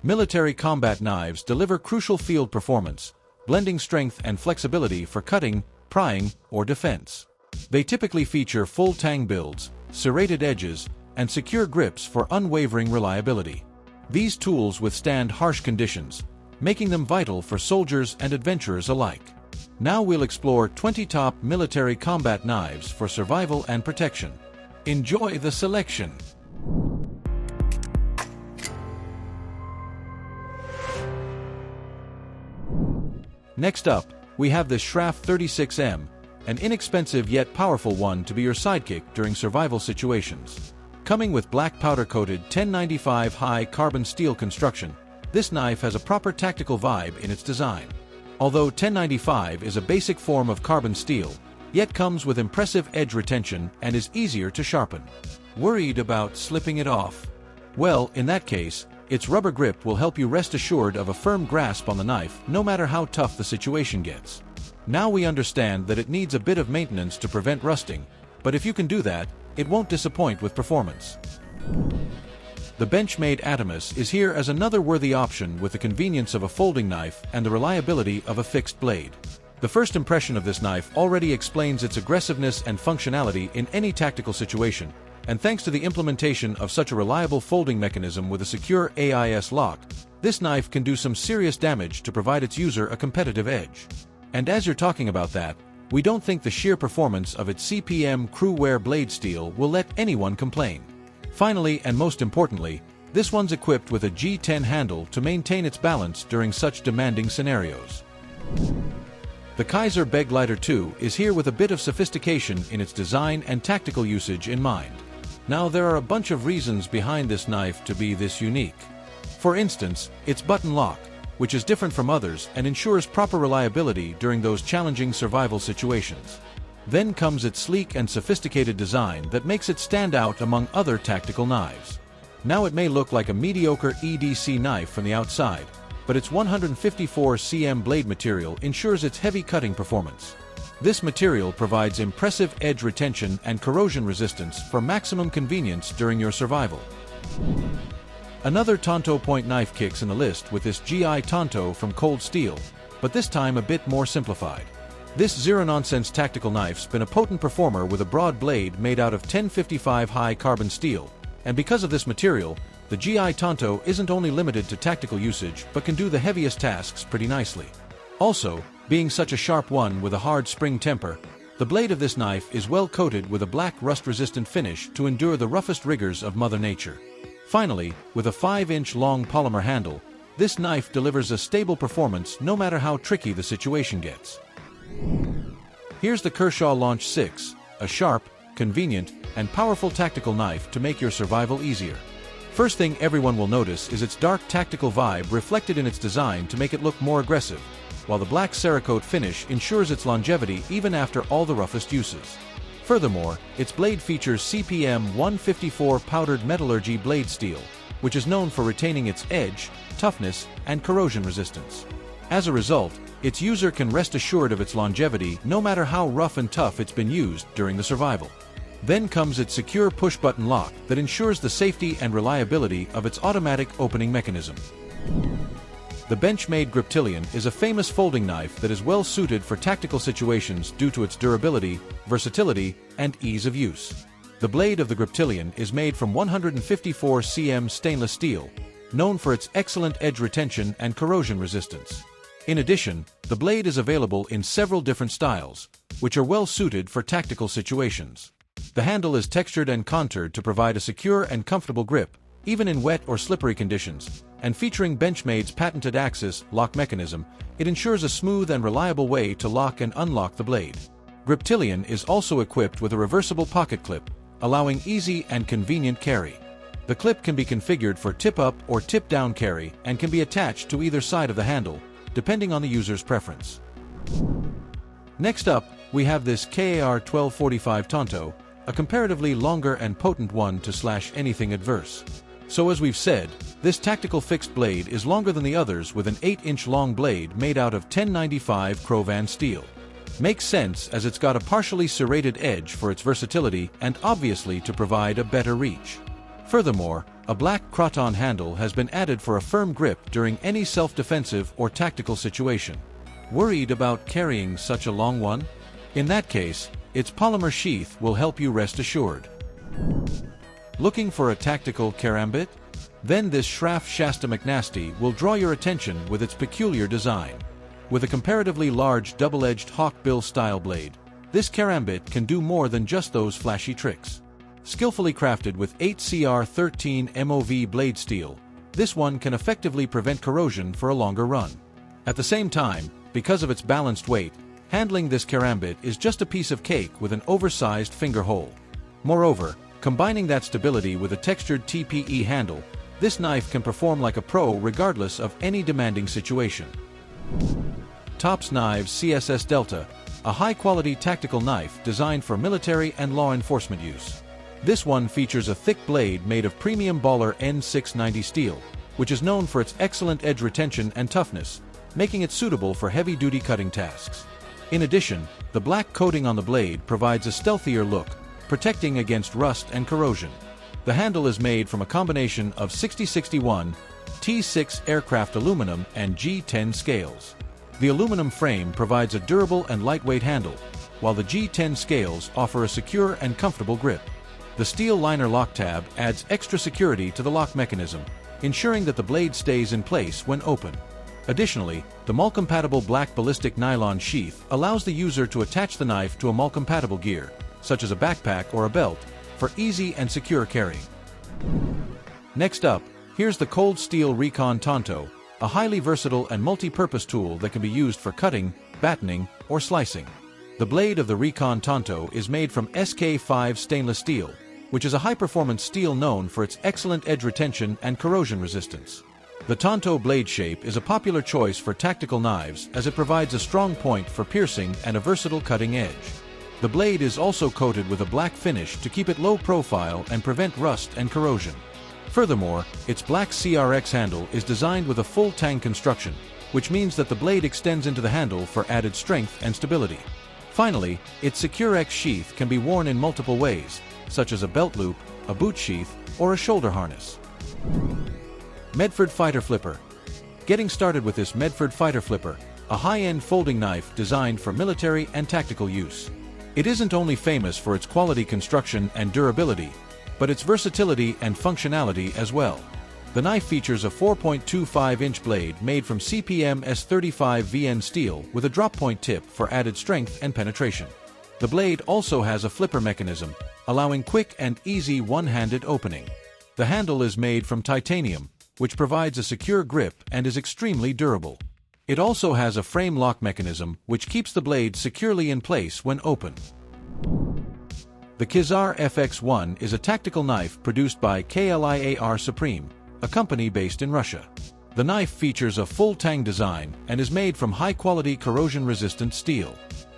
Military combat knives deliver crucial field performance, blending strength and flexibility for cutting, prying, or defense. They typically feature full tang builds, serrated edges, and secure grips for unwavering reliability. These tools withstand harsh conditions, making them vital for soldiers and adventurers alike. Now we'll explore 20 top military combat knives for survival and protection. Enjoy the selection! Next up, we have the Schraf 36M, an inexpensive yet powerful one to be your sidekick during survival situations. Coming with black powder-coated 1095 high carbon steel construction, this knife has a proper tactical vibe in its design. Although 1095 is a basic form of carbon steel, yet comes with impressive edge retention and is easier to sharpen. Worried about slipping it off? Well, in that case, its rubber grip will help you rest assured of a firm grasp on the knife no matter how tough the situation gets. Now we understand that it needs a bit of maintenance to prevent rusting, but if you can do that, it won't disappoint with performance. The Benchmade Atomus is here as another worthy option with the convenience of a folding knife and the reliability of a fixed blade. The first impression of this knife already explains its aggressiveness and functionality in any tactical situation, and thanks to the implementation of such a reliable folding mechanism with a secure AIS lock, this knife can do some serious damage to provide its user a competitive edge. And as you're talking about that, we don't think the sheer performance of its CPM CruWear blade steel will let anyone complain. Finally, and most importantly, this one's equipped with a G10 handle to maintain its balance during such demanding scenarios. The Kaiser Beg Lighter 2 is here with a bit of sophistication in its design and tactical usage in mind. Now there are a bunch of reasons behind this knife to be this unique. For instance, its button lock, which is different from others and ensures proper reliability during those challenging survival situations. Then comes its sleek and sophisticated design that makes it stand out among other tactical knives. Now it may look like a mediocre EDC knife from the outside, but its 154 cm blade material ensures its heavy cutting performance. This material provides impressive edge retention and corrosion resistance for maximum convenience during your survival. Another Tonto point knife kicks in the list with this GI Tanto from Cold Steel, but this time a bit more simplified. This zero-nonsense tactical knife's been a potent performer with a broad blade made out of 1055 high carbon steel, and because of this material, the GI Tanto isn't only limited to tactical usage but can do the heaviest tasks pretty nicely. Also, being such a sharp one with a hard spring temper, the blade of this knife is well coated with a black rust-resistant finish to endure the roughest rigors of Mother Nature. Finally, with a 5-inch long polymer handle, this knife delivers a stable performance no matter how tricky the situation gets. Here's the Kershaw Launch 6, a sharp, convenient, and powerful tactical knife to make your survival easier. First thing everyone will notice is its dark tactical vibe reflected in its design to make it look more aggressive, while the black Cerakote finish ensures its longevity even after all the roughest uses. Furthermore, its blade features CPM 154 powdered metallurgy blade steel, which is known for retaining its edge, toughness, and corrosion resistance. As a result, its user can rest assured of its longevity no matter how rough and tough it's been used during the survival. Then comes its secure push-button lock that ensures the safety and reliability of its automatic opening mechanism. The Benchmade Griptilian is a famous folding knife that is well suited for tactical situations due to its durability, versatility, and ease of use. The blade of the Griptilian is made from 154 cm stainless steel, known for its excellent edge retention and corrosion resistance. In addition, the blade is available in several different styles, which are well suited for tactical situations. The handle is textured and contoured to provide a secure and comfortable grip, even in wet or slippery conditions, and featuring Benchmade's patented axis lock mechanism, it ensures a smooth and reliable way to lock and unlock the blade. Griptilian is also equipped with a reversible pocket clip, allowing easy and convenient carry. The clip can be configured for tip-up or tip-down carry and can be attached to either side of the handle, depending on the user's preference. Next up, we have this KBAR 1245 Tonto, a comparatively longer and potent one to slash anything adverse. So as we've said, this tactical fixed blade is longer than the others with an 8-inch long blade made out of 1095 Cro-Van steel. Makes sense as it's got a partially serrated edge for its versatility and obviously to provide a better reach. Furthermore, a black croton handle has been added for a firm grip during any self-defensive or tactical situation. Worried about carrying such a long one? In that case, its polymer sheath will help you rest assured. Looking for a tactical karambit? Then this Schraf Shasta McNasty will draw your attention with its peculiar design. With a comparatively large double-edged hawkbill style blade, this karambit can do more than just those flashy tricks. Skillfully crafted with 8cr13 MOV blade steel, this one can effectively prevent corrosion for a longer run. At the same time, because of its balanced weight, handling this karambit is just a piece of cake with an oversized finger hole. Moreover, combining that stability with a textured TPE handle, this knife can perform like a pro regardless of any demanding situation. Tops Knives CSS Delta, a high-quality tactical knife designed for military and law enforcement use. This one features a thick blade made of premium baller N690 steel, which is known for its excellent edge retention and toughness, making it suitable for heavy-duty cutting tasks. In addition, the black coating on the blade provides a stealthier look, protecting against rust and corrosion. The handle is made from a combination of 6061, T6 aircraft aluminum and G10 scales. The aluminum frame provides a durable and lightweight handle, while the G10 scales offer a secure and comfortable grip. The steel liner lock tab adds extra security to the lock mechanism, ensuring that the blade stays in place when open. Additionally, the MOL-compatible black ballistic nylon sheath allows the user to attach the knife to a MOL-compatible gear, such as a backpack or a belt, for easy and secure carrying. Next up, here's the Cold Steel Recon Tonto, a highly versatile and multi-purpose tool that can be used for cutting, battening, or slicing. The blade of the Recon Tonto is made from SK5 stainless steel, which is a high-performance steel known for its excellent edge retention and corrosion resistance. The Tonto blade shape is a popular choice for tactical knives as it provides a strong point for piercing and a versatile cutting edge. The blade is also coated with a black finish to keep it low profile and prevent rust and corrosion. Furthermore, its black CRX handle is designed with a full tang construction, which means that the blade extends into the handle for added strength and stability. Finally, its Secure X sheath can be worn in multiple ways, such as a belt loop, a boot sheath, or a shoulder harness. Medford Fighter Flipper. Getting started with this Medford Fighter Flipper, a high-end folding knife designed for military and tactical use. It isn't only famous for its quality construction and durability, but its versatility and functionality as well. The knife features a 4.25-inch blade made from CPM S35 VN steel with a drop point tip for added strength and penetration. The blade also has a flipper mechanism, allowing quick and easy one-handed opening. The handle is made from titanium, which provides a secure grip and is extremely durable. It also has a frame lock mechanism which keeps the blade securely in place when open. The Kizar FX1 is a tactical knife produced by KBAR Supreme, a company based in Russia. The knife features a full tang design and is made from high-quality corrosion-resistant steel.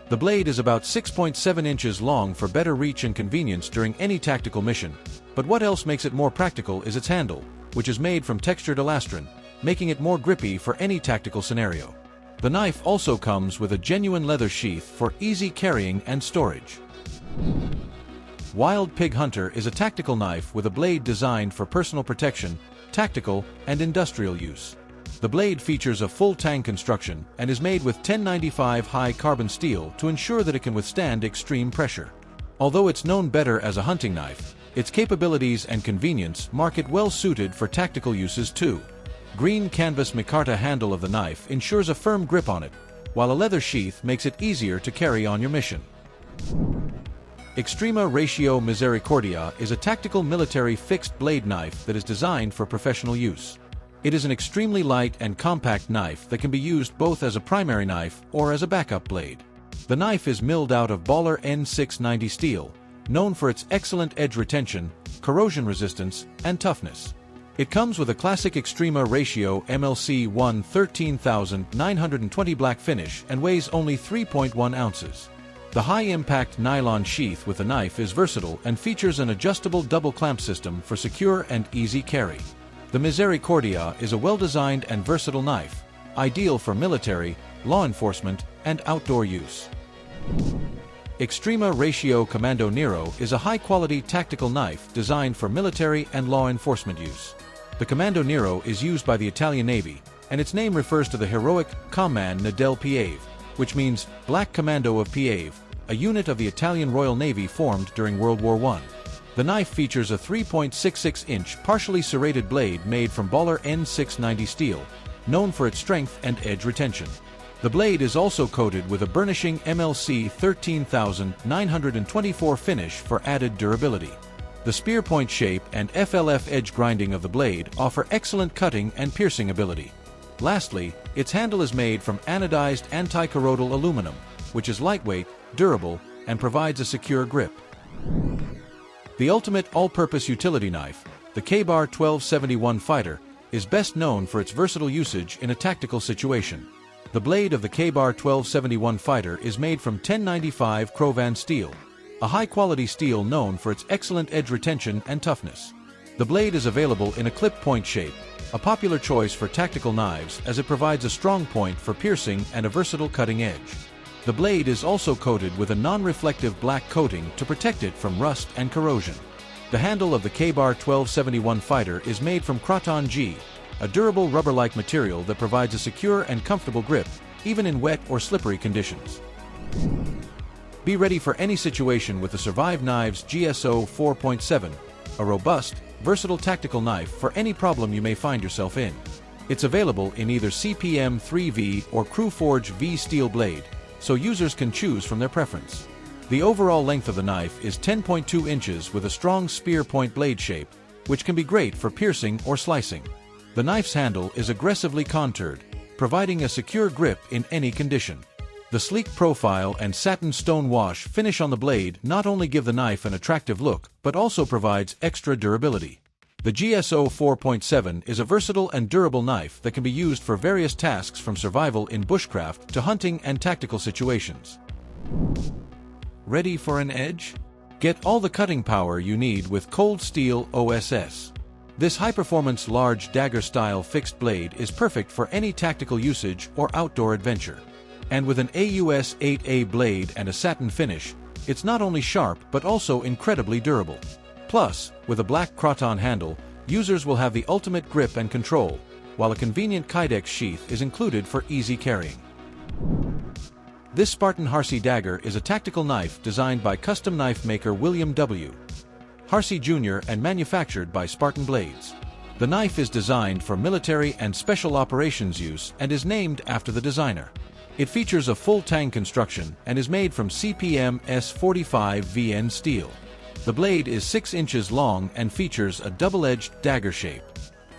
The blade is about 6.7 inches long for better reach and convenience during any tactical mission, but what else makes it more practical is its handle, which is made from textured elastrin, making it more grippy for any tactical scenario. The knife also comes with a genuine leather sheath for easy carrying and storage. Wild Pig Hunter is a tactical knife with a blade designed for personal protection, tactical, and industrial use. The blade features a full tang construction and is made with 1095 high carbon steel to ensure that it can withstand extreme pressure. Although it's known better as a hunting knife, its capabilities and convenience mark it well suited for tactical uses too. Green canvas micarta handle of the knife ensures a firm grip on it, while a leather sheath makes it easier to carry on your mission. Extrema Ratio Misericordia is a tactical military fixed blade knife that is designed for professional use. It is an extremely light and compact knife that can be used both as a primary knife or as a backup blade. The knife is milled out of baller N690 steel, known for its excellent edge retention, corrosion resistance, and toughness. It comes with a classic Extrema Ratio MLC1 13920 black finish and weighs only 3.1 ounces. The high-impact nylon sheath with the knife is versatile and features an adjustable double clamp system for secure and easy carry. The Misericordia is a well-designed and versatile knife, ideal for military, law enforcement, and outdoor use. Extrema Ratio Commando Nero is a high-quality tactical knife designed for military and law enforcement use. The Commando Nero is used by the Italian Navy, and its name refers to the heroic Comando del Piave, which means Black Commando of Piave, a unit of the Italian Royal Navy formed during World War I. The knife features a 3.66-inch partially serrated blade made from Baller N690 steel, known for its strength and edge retention. The blade is also coated with a burnishing MLC 13924 finish for added durability. The spear point shape and FLF edge grinding of the blade offer excellent cutting and piercing ability. Lastly, its handle is made from anodized anti-corrodal aluminum, which is lightweight, durable, and provides a secure grip. The ultimate all-purpose utility knife, the KBAR 1271 Fighter, is best known for its versatile usage in a tactical situation. The blade of the KBAR 1271 Fighter is made from 1095 Cro-Van steel, a high-quality steel known for its excellent edge retention and toughness. The blade is available in a clip point shape, a popular choice for tactical knives as it provides a strong point for piercing and a versatile cutting edge. The blade is also coated with a non-reflective black coating to protect it from rust and corrosion. The handle of the KBAR 1271 Fighter is made from Croton G, a durable rubber-like material that provides a secure and comfortable grip, even in wet or slippery conditions. Be ready for any situation with the Survive Knives GSO 4.7, a robust, versatile tactical knife for any problem you may find yourself in. It's available in either CPM 3V or CruForge V steel blade, so users can choose from their preference. The overall length of the knife is 10.2 inches with a strong spear point blade shape, which can be great for piercing or slicing. The knife's handle is aggressively contoured, providing a secure grip in any condition. The sleek profile and satin stone wash finish on the blade not only give the knife an attractive look, but also provides extra durability. The GSO 4.7 is a versatile and durable knife that can be used for various tasks from survival in bushcraft to hunting and tactical situations. Ready for an edge? Get all the cutting power you need with Cold Steel OSS. This high-performance large dagger-style fixed blade is perfect for any tactical usage or outdoor adventure. And with an AUS 8A blade and a satin finish, it's not only sharp but also incredibly durable. Plus, with a black Croton handle, users will have the ultimate grip and control, while a convenient Kydex sheath is included for easy carrying. This Spartan Hary dagger is a tactical knife designed by custom knife maker William W. Hary Jr. and manufactured by Spartan Blades. The knife is designed for military and special operations use and is named after the designer. It features a full tang construction and is made from CPM S45 VN steel. The blade is 6 inches long and features a double-edged dagger shape.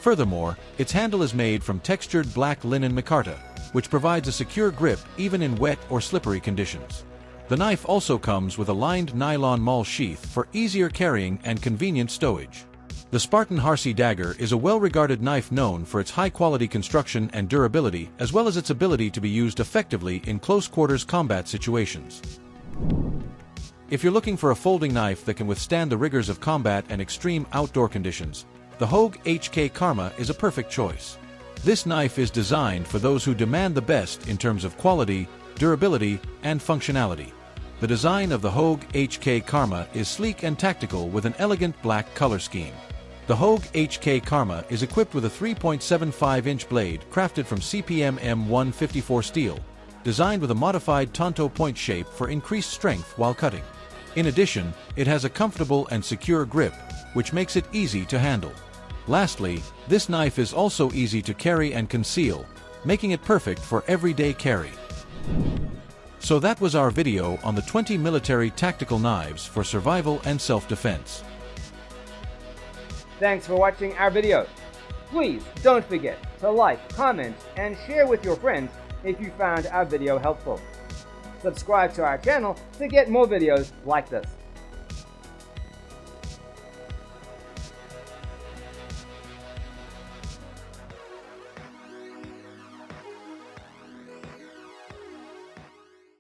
Furthermore, its handle is made from textured black linen micarta, which provides a secure grip even in wet or slippery conditions. The knife also comes with a lined nylon maul sheath for easier carrying and convenient stowage. The Spartan Hary dagger is a well-regarded knife known for its high-quality construction and durability, as well as its ability to be used effectively in close-quarters combat situations. If you're looking for a folding knife that can withstand the rigors of combat and extreme outdoor conditions, the Hogue HK Karma is a perfect choice. This knife is designed for those who demand the best in terms of quality, durability, and functionality. The design of the Hogue HK Karma is sleek and tactical with an elegant black color scheme. The Hogue HK Karma is equipped with a 3.75-inch blade crafted from CPM M154 steel, designed with a modified Tonto point shape for increased strength while cutting. In addition, it has a comfortable and secure grip, which makes it easy to handle. Lastly, this knife is also easy to carry and conceal, making it perfect for everyday carry. So that was our video on the 20 military tactical knives for survival and self-defense. Thanks for watching our video. Please don't forget to like, comment, and share with your friends if you found our video helpful. Subscribe to our channel to get more videos like this.